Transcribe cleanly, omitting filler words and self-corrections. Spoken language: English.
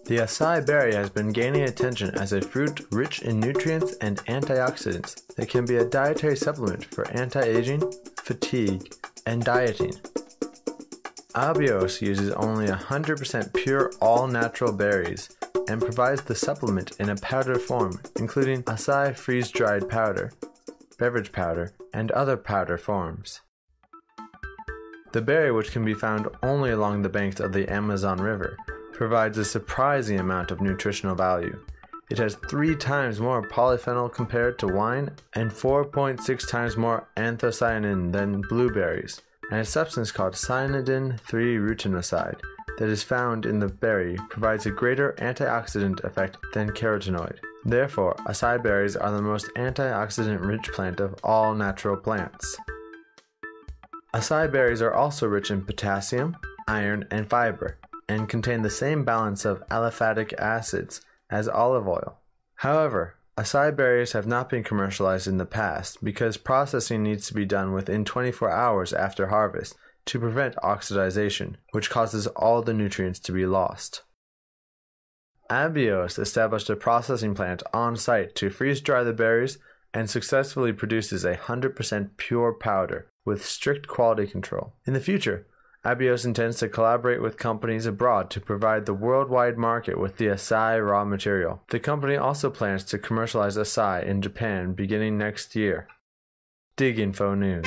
The acai berry has been gaining attention as a fruit rich in nutrients and antioxidants that can be a dietary supplement for anti-aging, fatigue, and dieting. Abios uses only 100% pure all-natural berries and provides the supplement in a powder form, including acai freeze-dried powder, beverage powder, and other powder forms. The berry, which can be found only along the banks of the Amazon River, provides a surprising amount of nutritional value. It has 3 times more polyphenol compared to wine and 4.6 times more anthocyanin than blueberries, and a substance called cyanidin-3-rutinoside that is found in the berry provides a greater antioxidant effect than carotenoid. Therefore, acai berries are the most antioxidant-rich plant of all natural plants. Acai berries are also rich in potassium, iron, and fiber, and contain the same balance of aliphatic acids as olive oil. However, acai berries have not been commercialized in the past because processing needs to be done within 24 hours after harvest to prevent oxidization, which causes all the nutrients to be lost. Abios established a processing plant on site to freeze-dry the berries and successfully produces 100% pure powder with strict quality control. In the future, Abios intends to collaborate with companies abroad to provide the worldwide market with the acai raw material. The company also plans to commercialize acai in Japan beginning next year. DigInfo News.